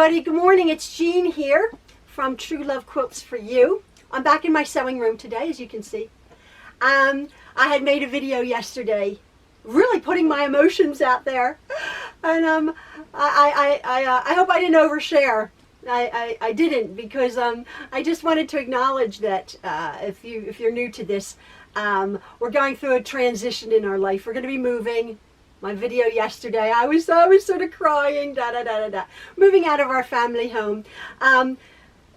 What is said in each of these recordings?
everybody. Good morning. It's Jean here from Truelove Quilts for You. I'm back in my sewing room today, as you can see. I had made a video yesterday, really putting my emotions out there, and I hope I didn't overshare. I didn't, because I just wanted to acknowledge that if you're new to this, we're going through a transition in our life. We're going to be moving. My video yesterday, I was sort of crying, moving out of our family home.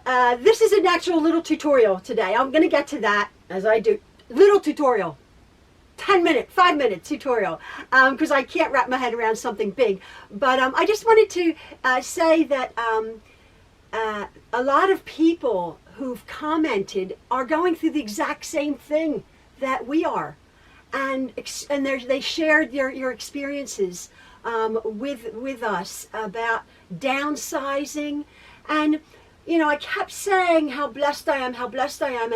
This is an actual little tutorial today. I'm going to get to that, as I do. Little tutorial. 10-minute, 5-minute tutorial, because I can't wrap my head around something big. But I just wanted to say that a lot of people who've commented are going through the exact same thing that we are. And they shared your experiences with us about downsizing, and I kept saying how blessed I am,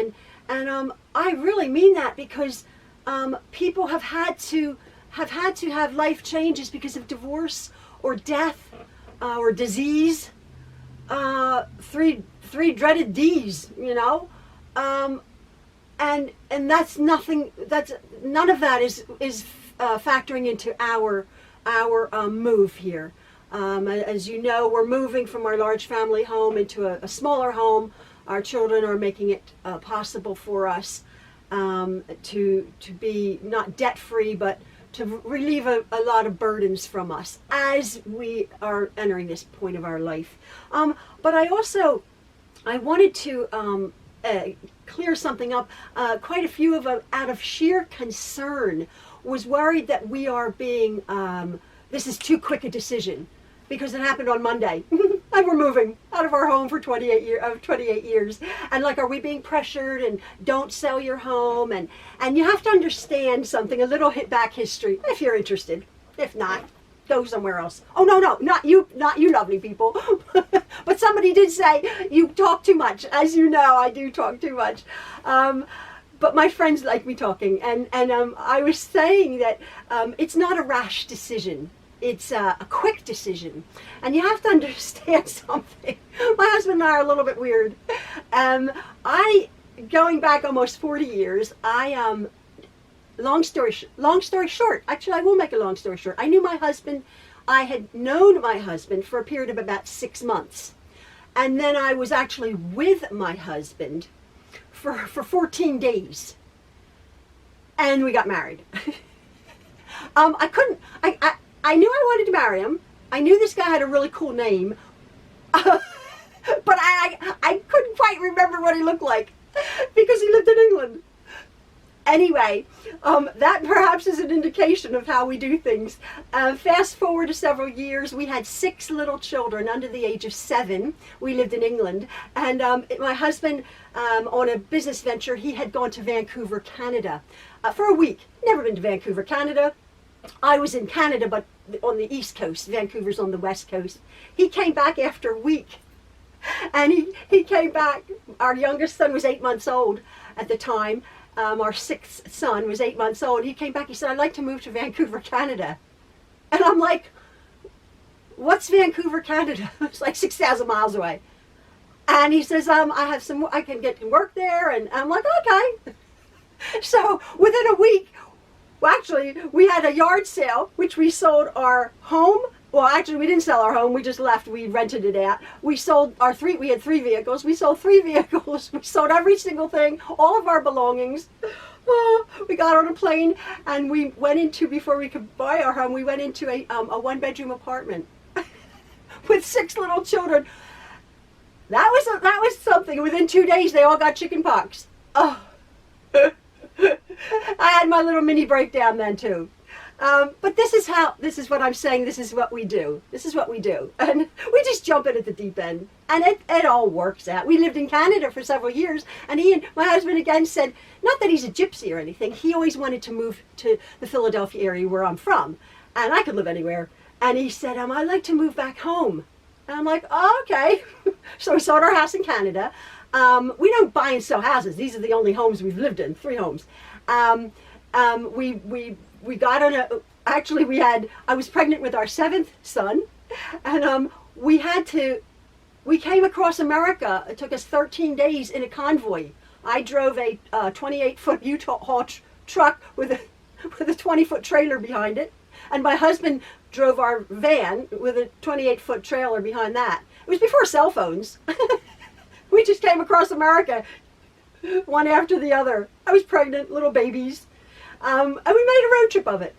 and I really mean that, because people have had to have life changes because of divorce or death or disease, three dreaded D's, and that's nothing. None of that is factoring into our move here. As you know, we're moving from our large family home into a smaller home. Our children are making it possible for us to be not debt free, but to relieve a lot of burdens from us as we are entering this point of our life. But I wanted to clear something up. Quite a few of them, out of sheer concern, was worried that we are being, this is too quick a decision, because it happened on Monday. And we're moving out of our home for 28 years. And are we being pressured, and don't sell your home? And you have to understand something, a little back history, if you're interested. If not, go somewhere else. Oh, no, not you lovely people. But somebody did say, you talk too much. As you know, I do talk too much. But my friends like me talking. And I was saying that it's not a rash decision. It's a quick decision. And you have to understand something. My husband and I are a little bit weird. Going back almost 40 years, long story short, actually I will make a long story short. I had known my husband for a period of about 6 months. And then I was actually with my husband for 14 days. And we got married. I knew I wanted to marry him. I knew this guy had a really cool name. But I couldn't quite remember what he looked like, because he lived in England. Anyway, that perhaps is an indication of how we do things. Fast forward to several years, we had 6 little children under the age of 7. We lived in England. And my husband, on a business venture, he had gone to Vancouver, Canada, for a week. Never been to Vancouver, Canada. I was in Canada, but on the East Coast. Vancouver's on the West Coast. He came back after a week. And he came back. Our youngest son was 8 months old at the time. Our 6th son was 8 months old. He came back. He said, "I'd like to move to Vancouver, Canada." And I'm like, "What's Vancouver, Canada?" It's like 6,000 miles away. And he says, I can get to work there." And I'm like, "Okay." So within a week, actually, we had a yard sale, which we sold our home. Well, actually, we didn't sell our home. We just left. We rented it out. We sold we had 3 vehicles. We sold 3 vehicles. We sold every single thing, all of our belongings. We got on a plane, and we went into, before we could buy our home, we went into a 1-bedroom apartment with 6 little children. That was something. Within 2 days, they all got chicken pox. Oh. I had my little mini breakdown then too. But this is what I'm saying. This is what we do. And we just jump in at the deep end. And it all works out. We lived in Canada for several years. And my husband again said, not that he's a gypsy or anything. He always wanted to move to the Philadelphia area where I'm from. And I could live anywhere. And he said, I'd like to move back home. And I'm like, oh, okay. So we sold our house in Canada. We don't buy and sell houses. These are the only homes we've lived in, 3 homes. We got on I was pregnant with our 7th son, and we had to We came across America. It took us 13 days in a convoy. I drove a 28-foot U-Haul truck with a 20-foot trailer behind it, and my husband drove our van with a 28-foot trailer behind that. It was before cell phones. We just came across America, one after the other. I was pregnant, little babies, and we made a road trip of it.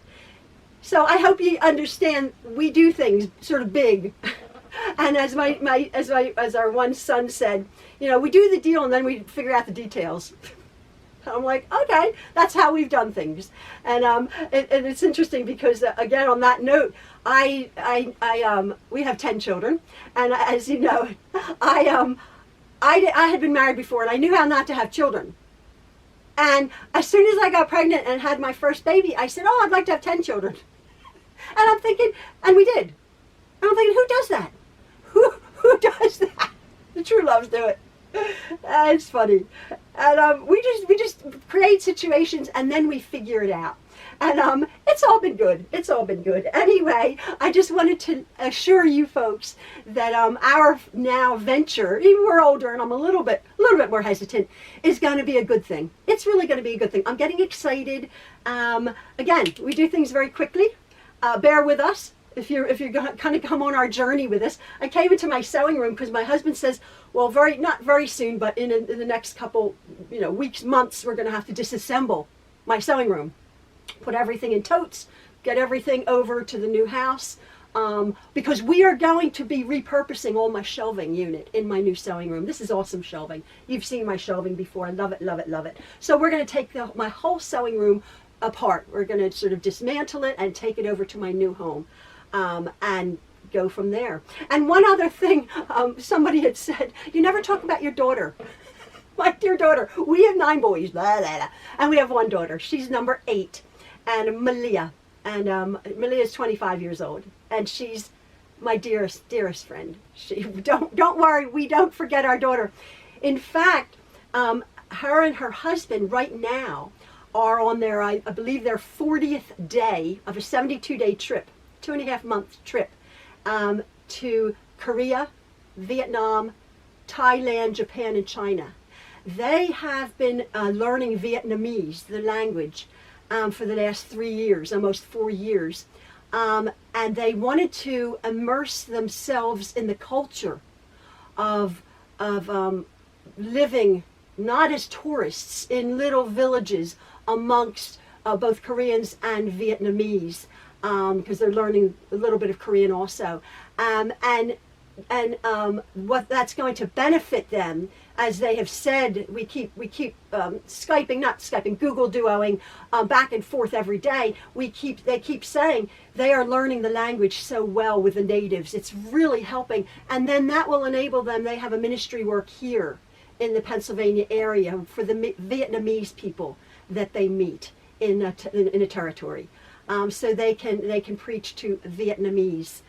So I hope you understand we do things sort of big. And as our one son said, you know, we do the deal and then we figure out the details. I'm like, okay, that's how we've done things. And it's interesting because again, on that note, we have 10 children, and as you know, I had been married before, and I knew how not to have children. And as soon as I got pregnant and had my first baby, I said, oh, I'd like to have 10 children. And I'm thinking, and we did. And I'm thinking, who does that? Who does that? The Trueloves do it. It's funny. And we just create situations and then we figure it out. And it's all been good. It's all been good. Anyway, I just wanted to assure you folks that our now venture, even we're older and I'm a little bit more hesitant, is going to be a good thing. It's really going to be a good thing. I'm getting excited. Again, we do things very quickly. Bear with us if you're going to kind of come on our journey with us. I came into my sewing room because my husband says, well, not very soon, but in the next couple, weeks, months, we're going to have to disassemble my sewing room, put everything in totes, get everything over to the new house, because we are going to be repurposing all my shelving unit in my new sewing room. This is awesome shelving. You've seen my shelving before. I love it, love it, love it. So we're going to take my whole sewing room apart. We're going to sort of dismantle it and take it over to my new home, and go from there. And one other thing, somebody had said, you never talk about your daughter. My dear daughter. We have 9 boys, blah, blah, blah, and we have one daughter. She's number 8, and Malia. And Malia is 25 years old, and she's my dearest friend. Don't worry, we don't forget our daughter. In fact, her and her husband right now are on their, I believe, their 40th day of a 72-day trip, 2.5-month trip, to Korea, Vietnam, Thailand, Japan, and China. They have been learning Vietnamese, the language, for the last 3 years, almost 4 years. And they wanted to immerse themselves in the culture of living not as tourists in little villages amongst both Koreans and Vietnamese, because they're learning a little bit of Korean also. And what that's going to benefit them, as they have said, we keep Skyping, Google Duoing, back and forth every day. They keep saying they are learning the language so well with the natives. It's really helping, and then that will enable them. They have a ministry work here in the Pennsylvania area for the Vietnamese people that they meet in a territory, so they can preach to Vietnamese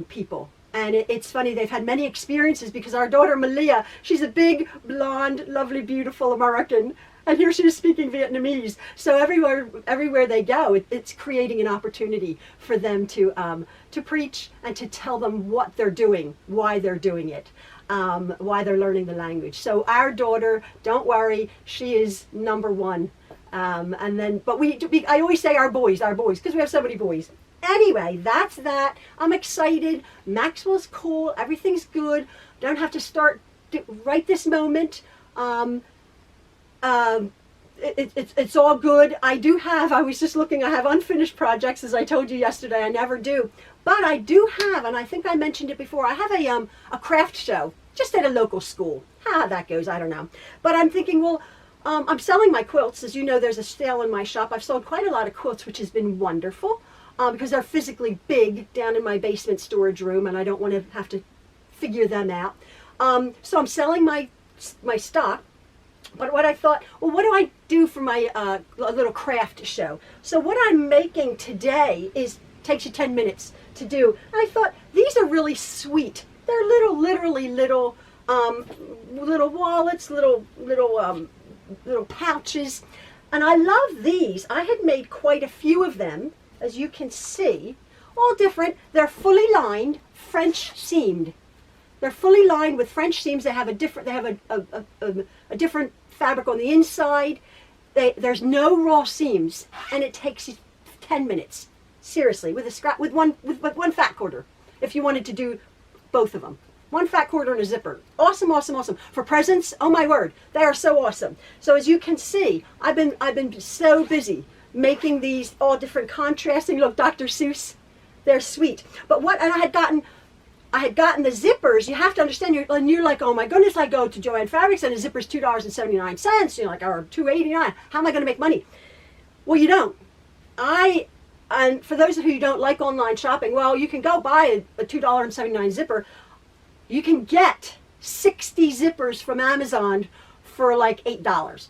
people. And it's funny, they've had many experiences because our daughter Malia, she's a big, blonde, lovely, beautiful American, and here she is speaking Vietnamese. So everywhere they go, it's creating an opportunity for them to preach and to tell them what they're doing, why they're doing it, why they're learning the language. So our daughter, don't worry, she is number 1. And then, but I always say our boys, because we have so many boys. Anyway, that's that. I'm excited. Maxwell's cool. Everything's good. Don't have to start right this moment. It's all good. I was just looking, I have unfinished projects, as I told you yesterday. I never do. But I do have, and I think I mentioned it before, I have a craft show just at a local school. How that goes, I don't know. But I'm thinking, well, I'm selling my quilts. As you know, there's a sale in my shop. I've sold quite a lot of quilts, which has been wonderful. Because they're physically big down in my basement storage room, and I don't want to have to figure them out. So I'm selling my stock. But what I thought, well, what do I do for my little craft show? So what I'm making today takes you 10 minutes to do. And I thought, these are really sweet. They're literally little wallets, little pouches. And I love these. I had made quite a few of them. As you can see, all different. They're fully lined, French seamed. They're fully lined with French seams. They have a different, a different fabric on the inside. There's no raw seams, and it takes you 10 minutes. Seriously, with one fat quarter, if you wanted to do both of them. One fat quarter and a zipper. Awesome, awesome, awesome. For presents, oh my word, they are so awesome. So as you can see, I've been so busy making these all different contrasting. Look, Dr. Seuss, they're sweet. But and I had gotten the zippers. You have to understand, you're like, oh my goodness, I go to Joann Fabrics and the zipper's $2.79. You're like, or $2.89. How am I going to make money? Well, you don't. And for those of you who don't like online shopping, well, you can go buy a $2.79 zipper. You can get 60 zippers from Amazon for like $8.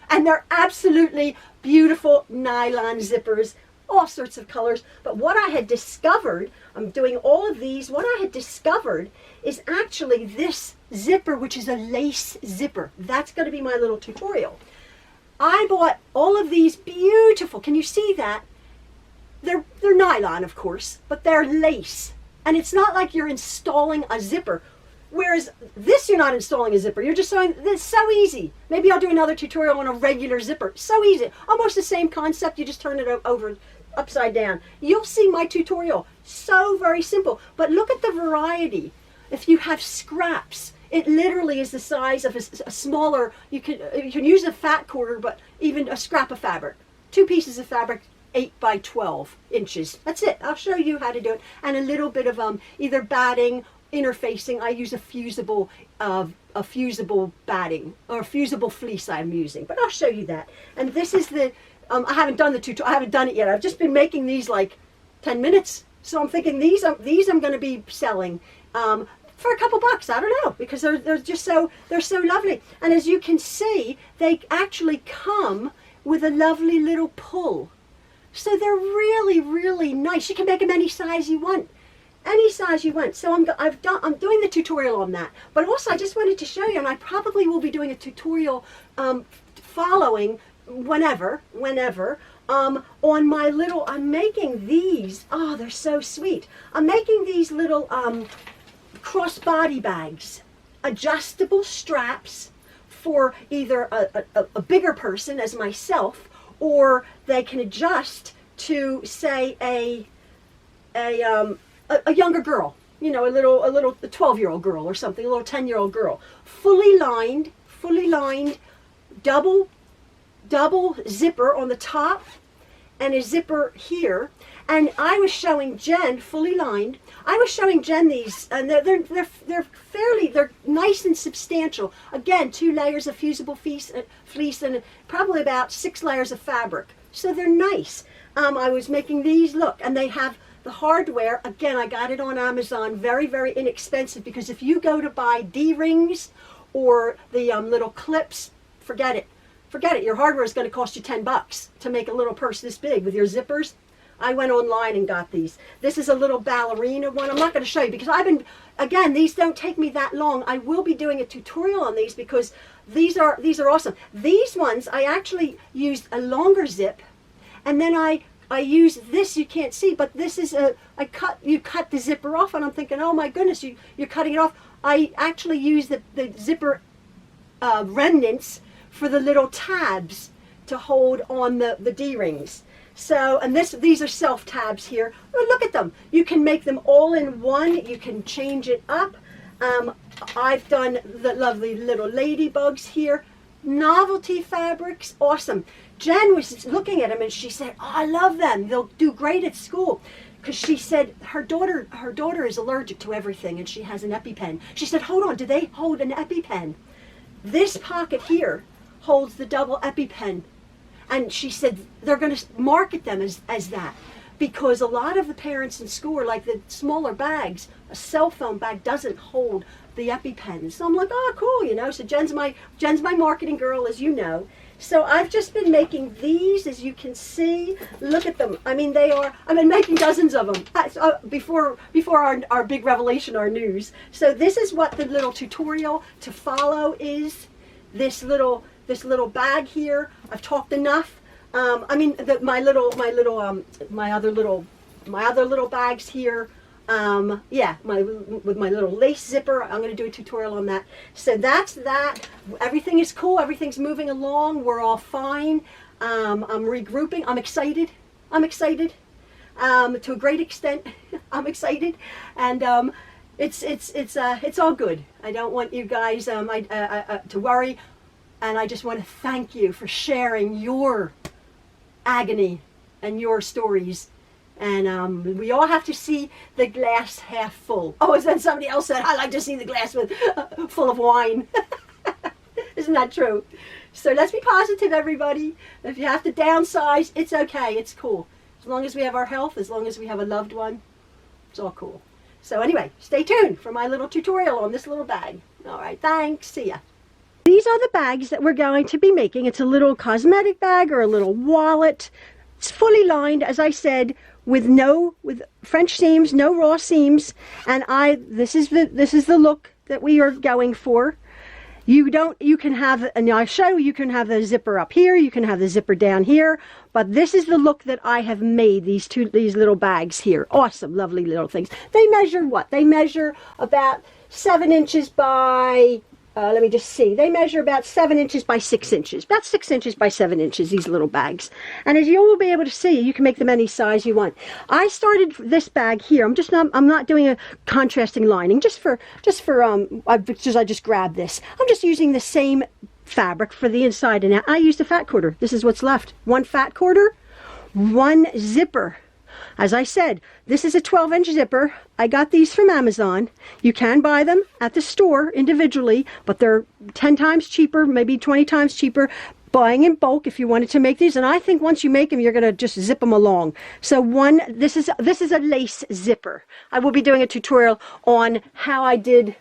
And they're absolutely beautiful nylon zippers, all sorts of colors. But what I had discovered, I'm doing all of these, what I had discovered is actually this zipper, which is a lace zipper. That's going to be my little tutorial. I bought all of these beautiful, can you see that? They're nylon, of course, but they're lace. And it's not like you're installing a zipper. Whereas this, you're not installing a zipper. You're just sewing. It's so easy. Maybe I'll do another tutorial on a regular zipper. So easy. Almost the same concept. You just turn it over upside down. You'll see my tutorial. So very simple. But look at the variety. If you have scraps, it literally is the size of a smaller, you can use a fat quarter, but even a scrap of fabric. 2 pieces of fabric, 8 by 12 inches. That's it. I'll show you how to do it. And a little bit of either batting, interfacing. I use a fusible batting or a fusible fleece I'm using, but I'll show you that. And this is the, I haven't done the tutorial. I haven't done it yet. I've just been making these like 10 minutes. So I'm thinking these I'm going to be selling for a couple bucks. I don't know, because they're just so, they're so lovely. And as you can see, they actually come with a lovely little pull. So they're really, really nice. You can make them any size you want. Any size you want. So I'm doing the tutorial on that. But also I just wanted to show you, and I probably will be doing a tutorial following whenever, on my little, I'm making these, oh, they're so sweet. I'm making these little crossbody bags, adjustable straps for either a bigger person as myself, or they can adjust to, say, a younger girl, you know, a 12-year-old girl or something, a little 10-year-old girl, fully lined, double zipper on the top and a zipper here. And I was showing Jen, fully lined, I was showing Jen these, and they're nice and substantial. Again, 2 layers of fusible fleece and probably about 6 layers of fabric. So they're nice. I was making these, look, and they have the hardware. Again, I got it on Amazon, very, very inexpensive, because if you go to buy D-rings or the little clips, forget it. Forget it. Your hardware is going to cost you 10 bucks to make a little purse this big with your zippers. I went online and got these. This is a little ballerina one. I'm not going to show you because again, these don't take me that long. I will be doing a tutorial on these because these are awesome. These ones, I actually used a longer zip, and then I use this, you can't see, but this is you cut the zipper off, and I'm thinking, oh my goodness, you're cutting it off. I actually use the zipper remnants for the little tabs to hold on the D-rings. So, and these are self tabs here. Oh, look at them. You can make them all in one. You can change it up. I've done the lovely little ladybugs here. Novelty fabrics, awesome. Jen was looking at them and she said, oh, I love them. They'll do great at school. Because she said her daughter is allergic to everything, and she has an EpiPen. She said, hold on, do they hold an EpiPen? This pocket here holds the double EpiPen. And she said they're going to market them as that, because a lot of the parents in school are like, the smaller bags, a cell phone bag doesn't hold the EpiPens. So I'm like, oh, cool, you know. So Jen's my marketing girl, as you know. So I've just been making these, as you can see. Look at them. I mean, I've been making dozens of them before our big revelation, our news. So this is what the little tutorial to follow is. This little bag here. I've talked enough. I mean, my other little bags here. Yeah, with my little lace zipper. I'm going to do a tutorial on that. So that's that. Everything is cool. Everything's moving along. We're all fine. I'm regrouping. I'm excited. I'm excited. To a great extent, I'm excited. And it's all good. I don't want you guys to worry. And I just want to thank you for sharing your agony and your stories. And we all have to see the glass half full. Oh, and then somebody else said, I like to see the glass full of wine. Isn't that true? So let's be positive, everybody. If you have to downsize, it's okay. It's cool. As long as we have our health, as long as we have a loved one, it's all cool. So anyway, stay tuned for my little tutorial on this little bag. All right, thanks. See ya. These are the bags that we're going to be making. It's a little cosmetic bag or a little wallet. It's fully lined, as I said, with French seams, no raw seams, and this is the look that we are going for. You can have, and I'll show you can have the zipper up here, you can have the zipper down here, but this is the look that I have made, these little bags here. Awesome, lovely little things. They measure what? They measure about 7 inches by, let me just see. They measure about 7 inches by 6 inches. About 6 inches by 7 inches, these little bags. And as you will be able to see, you can make them any size you want. I started this bag here. I'm not doing a contrasting lining, just I just grabbed this. I'm just using the same fabric for the inside and out. I used a fat quarter. This is what's left. 1 fat quarter, 1 zipper. As I said, this is a 12-inch zipper. I got these from Amazon. You can buy them at the store individually, but they're 10 times cheaper, maybe 20 times cheaper, buying in bulk if you wanted to make these. And I think once you make them, you're going to just zip them along. So this is a lace zipper. I will be doing a tutorial on how I did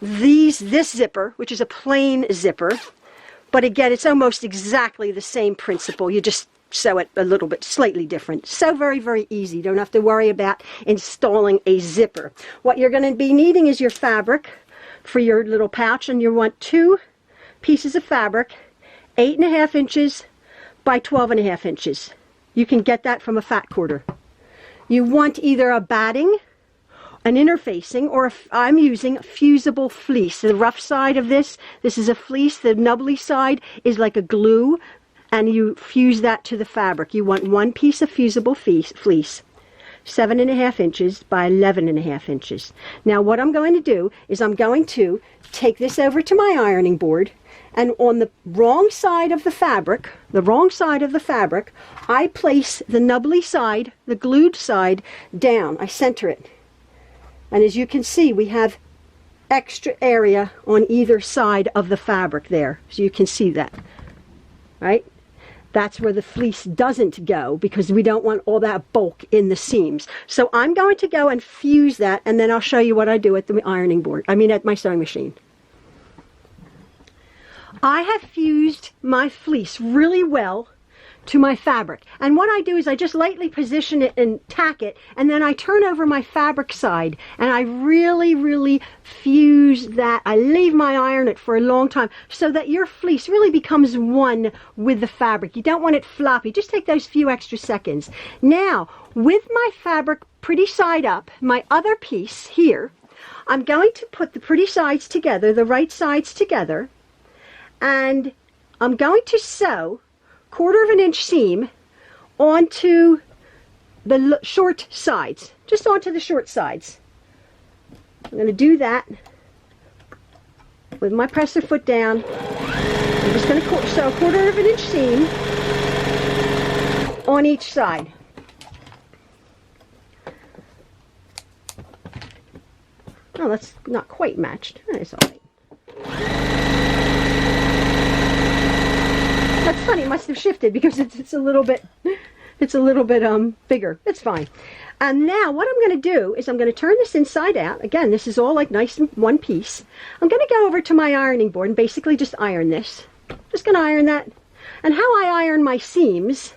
this zipper, which is a plain zipper. But again, it's almost exactly the same principle. You just sew it a little bit slightly different. So very, very easy. Don't have to worry about installing a zipper. What you're going to be needing is your fabric for your little pouch, and you want 2 pieces of fabric, 8.5 inches by 12.5 inches. You can get that from a fat quarter. You want either a batting, an interfacing, or I'm using fusible fleece. The rough side of this is a fleece. The nubbly side is like a glue, and you fuse that to the fabric. You want 1 piece of fusible fleece, 7.5 inches by 11.5 inches. Now what I'm going to do is I'm going to take this over to my ironing board, and on the wrong side of the fabric, I place the nubbly side, the glued side, down. I center it. And as you can see, we have extra area on either side of the fabric there. So you can see that, right? That's where the fleece doesn't go, because we don't want all that bulk in the seams. So I'm going to go and fuse that, and then I'll show you what I do at the ironing board. At my sewing machine. I have fused my fleece really well to my fabric. And what I do is I just lightly position it and tack it, and then I turn over my fabric side, and I really, really fuse that. I leave my iron it for a long time so that your fleece really becomes one with the fabric. You don't want it floppy. Just take those few extra seconds. Now, with my fabric pretty side up, my other piece here, I'm going to put the pretty sides together, the right sides together, and I'm going to sew 1/4 inch seam onto the short sides, just onto the short sides. I'm going to do that with my presser foot down. I'm just going to sew 1/4 inch seam on each side. Oh, that's not quite matched. That's all right. That's funny, it must have shifted because it's a little bit bigger. It's fine. And now what I'm going to do is I'm going to turn this inside out. Again, this is all like nice in one piece. I'm going to go over to my ironing board and basically just iron this. Just going to iron that. And how I iron my seams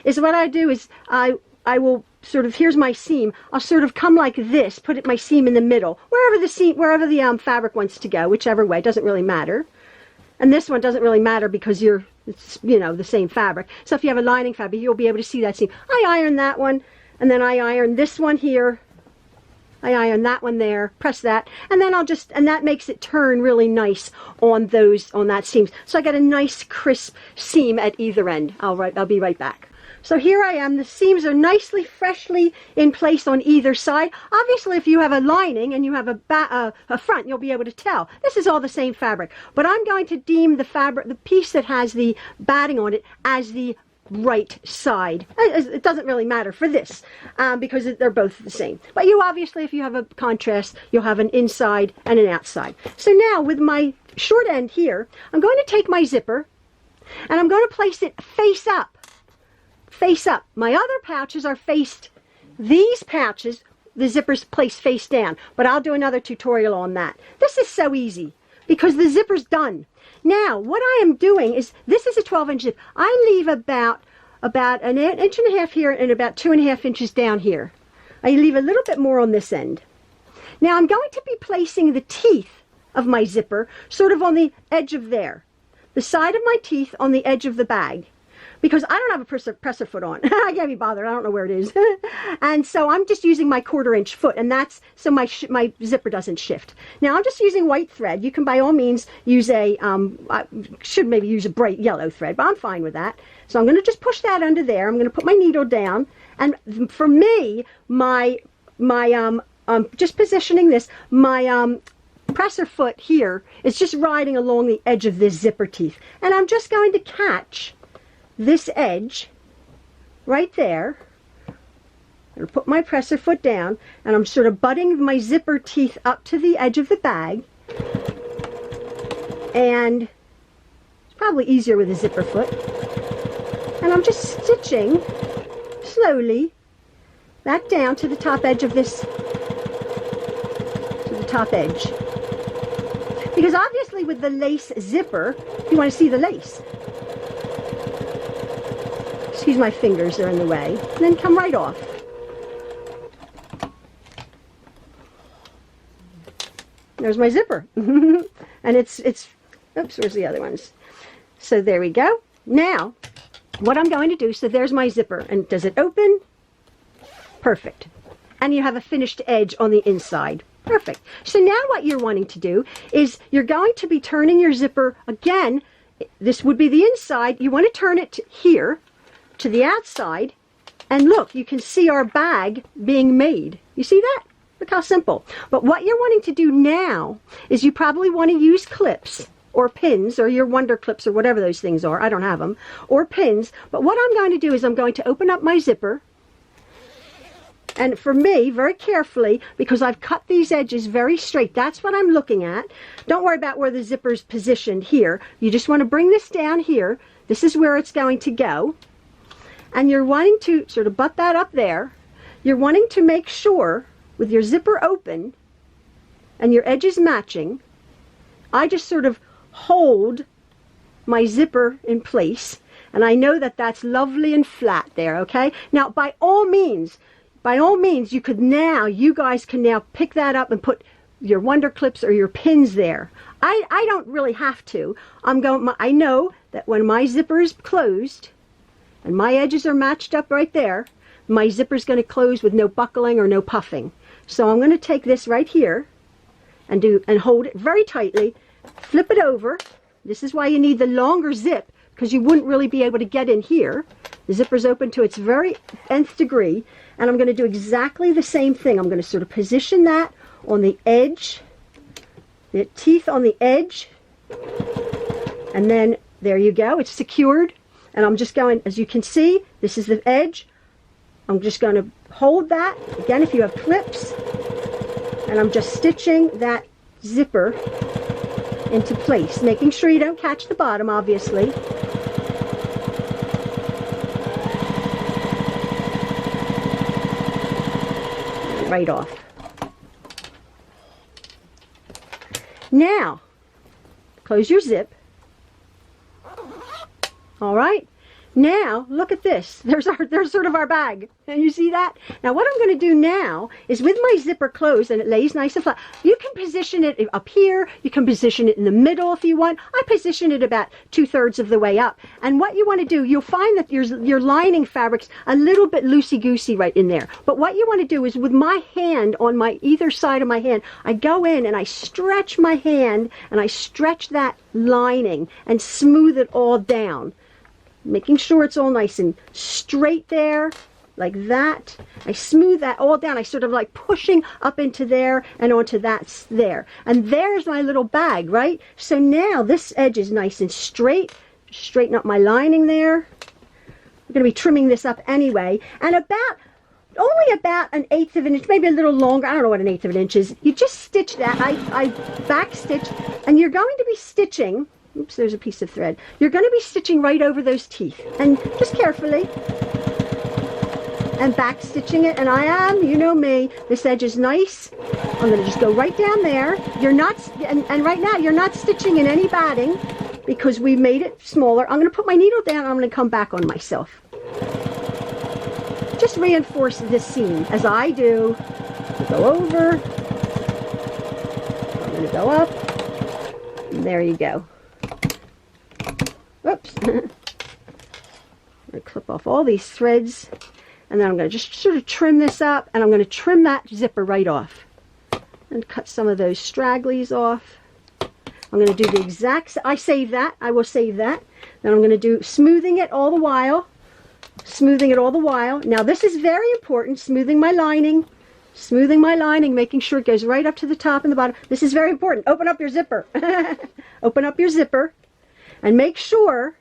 is what I do is I will sort of, here's my seam, I'll sort of come like this, put my seam in the middle, wherever the fabric wants to go, whichever way, doesn't really matter. And this one doesn't really matter because It's, you know, the same fabric. So if you have a lining fabric, you'll be able to see that seam. I iron that one, and then I iron this one here. I iron that one there, press that, and then and that makes it turn really nice on that seams. So I got a nice crisp seam at either end. I'll be right back. So here I am. The seams are nicely, freshly in place on either side. Obviously, if you have a lining and you have a front, you'll be able to tell. This is all the same fabric, but I'm going to deem the fabric, the piece that has the batting on it, as the right side. It doesn't really matter for this because they're both the same. But you obviously, if you have a contrast, you'll have an inside and an outside. So now with my short end here, I'm going to take my zipper and I'm going to place it face up. Face up. My other pouches are faced, these pouches, the zipper's placed face down, but I'll do another tutorial on that. This is so easy because the zipper's done. Now, what I am doing is, this is a 12-inch zip. I leave about an inch and a half here and about 2.5 inches down here. I leave a little bit more on this end. Now, I'm going to be placing the teeth of my zipper sort of on the edge of there. The side of my teeth on the edge of the bag. Because I don't have a presser foot on. I can't be bothered. I don't know where it is. And so I'm just using my 1/4-inch foot, and that's so my zipper doesn't shift. Now I'm just using white thread. You can by all means use I should maybe use a bright yellow thread, but I'm fine with that. So I'm going to just push that under there. I'm going to put my needle down, and for me, just positioning this, my presser foot here is just riding along the edge of this zipper teeth, and I'm just going to catch this edge right there. I'm going to put my presser foot down, and I'm sort of butting my zipper teeth up to the edge of the bag, and it's probably easier with a zipper foot, and I'm just stitching slowly that down to the top edge of this, to the top edge, because obviously with the lace zipper you want to see the lace. Excuse my fingers, they're in the way. And then come right off. There's my zipper. And it's, oops, where's the other ones? So there we go. Now, what I'm going to do, so there's my zipper. And does it open? Perfect. And you have a finished edge on the inside. Perfect. So now what you're wanting to do is you're going to be turning your zipper again. This would be the inside. You want to turn it to here, to the outside, and look, you can see our bag being made. You see that? Look how simple. But what you're wanting to do now is you probably want to use clips or pins or your wonder clips or whatever those things are. I don't have them. Or pins. But what I'm going to do is I'm going to open up my zipper, and for me, very carefully, because I've cut these edges very straight, that's what I'm looking at. Don't worry about where the zipper's positioned here. You just want to bring this down here. This is where it's going to go. And you're wanting to sort of butt that up there. You're wanting to make sure with your zipper open and your edges matching, I just sort of hold my zipper in place, and I know that that's lovely and flat there, okay? Now, by all means, you guys can now pick that up and put your wonder clips or your pins there. I don't really have to. I know that when my zipper is closed, and my edges are matched up right there, my zipper's going to close with no buckling or no puffing. So I'm going to take this right here and hold it very tightly, flip it over. This is why you need the longer zip, because you wouldn't really be able to get in here. The zipper's open to its very nth degree, and I'm going to do exactly the same thing. I'm going to sort of position that on the edge, the teeth on the edge, and then there you go, it's secured. And I'm just going, as you can see, this is the edge. I'm just going to hold that, again if you have clips, and I'm just stitching that zipper into place, making sure you don't catch the bottom, obviously. Right off. Now, close your zip. All right, Now, look at this. There's sort of our bag. And you see that? Now, what I'm going to do now is with my zipper closed and it lays nice and flat, you can position it up here. You can position it in the middle if you want. I position it about 2/3 of the way up. And what you want to do, you'll find that your lining fabric's a little bit loosey-goosey right in there. But what you want to do is with my hand on my either side of my hand, I go in and I stretch my hand and I stretch that lining and smooth it all down. Making sure it's all nice and straight there, like that. I smooth that all down. I sort of like pushing up into there and onto that there. And there's my little bag, right? So now this edge is nice and straight. Straighten up my lining there. I'm going to be trimming this up anyway. And only about 1/8 of an inch, maybe a little longer. I don't know what 1/8 of an inch is. You just stitch that. I back stitch, and you're going to be stitching. Oops, there's a piece of thread. You're going to be stitching right over those teeth, and just carefully, and back stitching it. And I am, you know me, this edge is nice. I'm going to just go right down there. You're not, and right now you're not stitching in any batting because we made it smaller. I'm going to put my needle down and I'm going to come back on myself. Just reinforce this seam as I do. Go over. I'm going to go up. And there you go. Whoops. I'm going to clip off all these threads, and then I'm going to just sort of trim this up, and I'm going to trim that zipper right off and cut some of those stragglies off. I'm going to do the exact, I save that, I will save that. Then I'm going to do smoothing it all the while, Now this is very important, smoothing my lining, making sure it goes right up to the top and the bottom. This is very important. Open up your zipper. Open up your zipper. And make sure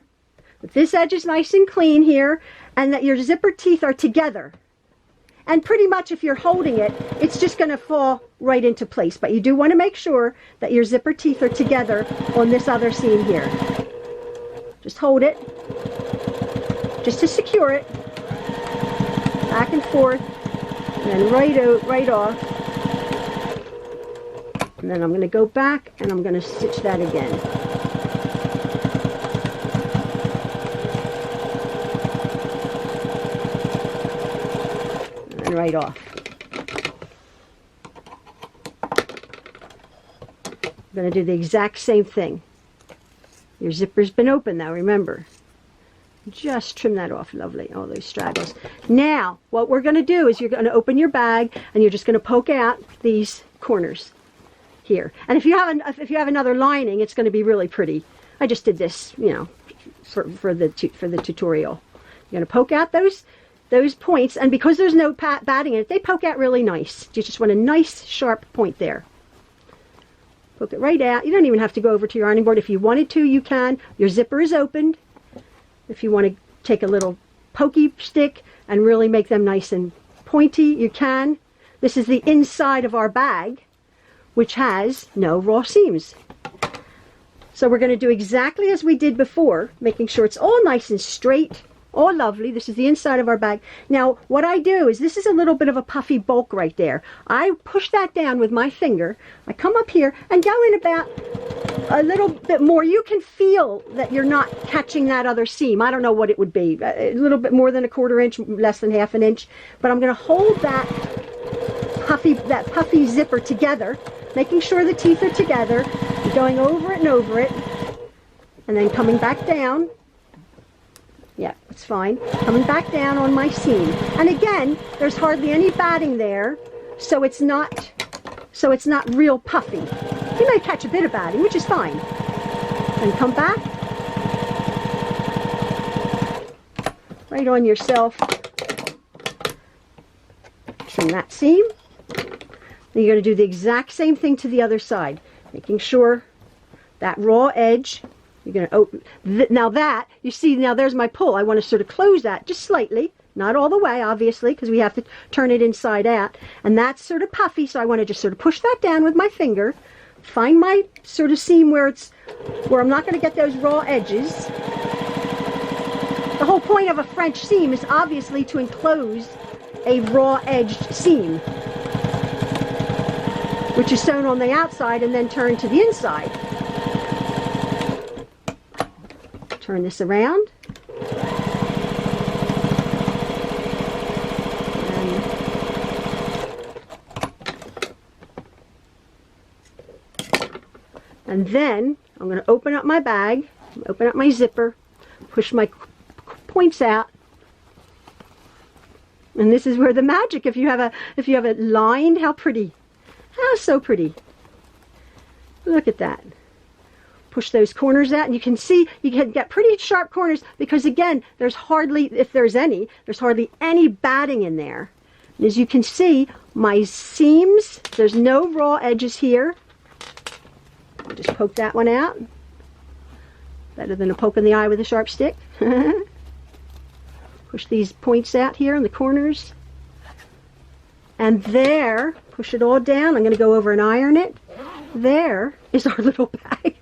that this edge is nice and clean here and that your zipper teeth are together. And pretty much if you're holding it, it's just going to fall right into place. But you do want to make sure that your zipper teeth are together on this other seam here. Just hold it, just to secure it, back and forth, and then right off. And then I'm going to go back and I'm going to stitch that again. Right off. I'm going to do the exact same thing. Your zipper's been open now, remember. Just trim that off, lovely, all those straggles. Now, what we're going to do is you're going to open your bag and you're just going to poke out these corners here. And if you have another lining, it's going to be really pretty. I just did this, you know, for the tutorial. You're going to poke out those points, and because there's no batting in it, they poke out really nice. You just want a nice sharp point there. Poke it right out. You don't even have to go over to your ironing board. If you wanted to, you can. Your zipper is opened. If you want to take a little pokey stick and really make them nice and pointy, you can. This is the inside of our bag, which has no raw seams. So we're going to do exactly as we did before, making sure it's all nice and straight. Oh, lovely. This is the inside of our bag. Now, what I do is, this is a little bit of a puffy bulk right there. I push that down with my finger. I come up here and go in about a little bit more. You can feel that you're not catching that other seam. I don't know what it would be. A little bit more than 1/4 inch, less than 1/2 inch. But I'm going to hold that puffy zipper together, making sure the teeth are together, going over it and over it, and then coming back down. Yeah, it's fine. Coming back down on my seam. And again, there's hardly any batting there, so it's not real puffy. You may catch a bit of batting, which is fine. And come back. Right on yourself. Trim that seam. Then you're going to do the exact same thing to the other side, making sure that raw edge. You're going to open, now that, you see, now there's my pull. I want to sort of close that just slightly, not all the way, obviously, because we have to turn it inside out. And that's sort of puffy, so I want to just sort of push that down with my finger, find my sort of seam where I'm not going to get those raw edges. The whole point of a French seam is obviously to enclose a raw-edged seam, which is sewn on the outside and then turned to the inside. Turn this around. And then I'm going to open up my bag, open up my zipper, push my points out. And this is where the magic, if you have it lined, how pretty. How so pretty. Look at that. Push those corners out, and you can see you can get pretty sharp corners because, again, there's hardly, if there's hardly any batting in there. And as you can see, my seams, there's no raw edges here. I'll just poke that one out. Better than a poke in the eye with a sharp stick. Push these points out here in the corners. And there, push it all down. I'm going to go over and iron it. There is our little bag. Isn't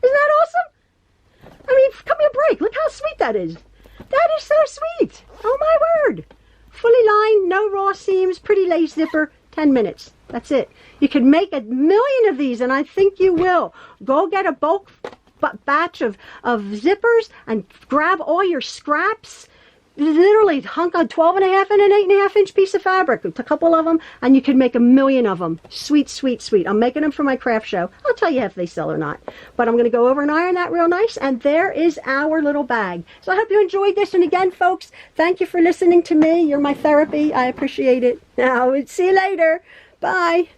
that awesome? I mean, cut me a break. Look how sweet that is. That is so sweet. Oh my word. Fully lined, no raw seams, pretty lace zipper, 10 minutes. That's it. You can make 1,000,000 of these, and I think you will. Go get a bulk batch of zippers and grab all your scraps. Literally hunk a 12.5 and an 8.5 inch piece of fabric, a couple of them, and you can make 1,000,000 of them. Sweet, sweet, sweet. I'm making them for my craft show. I'll tell you if they sell or not. But I'm going to go over and iron that real nice, and there is our little bag. So I hope you enjoyed this, and again, folks, thank you for listening to me. You're my therapy. I appreciate it. Now, see you later. Bye.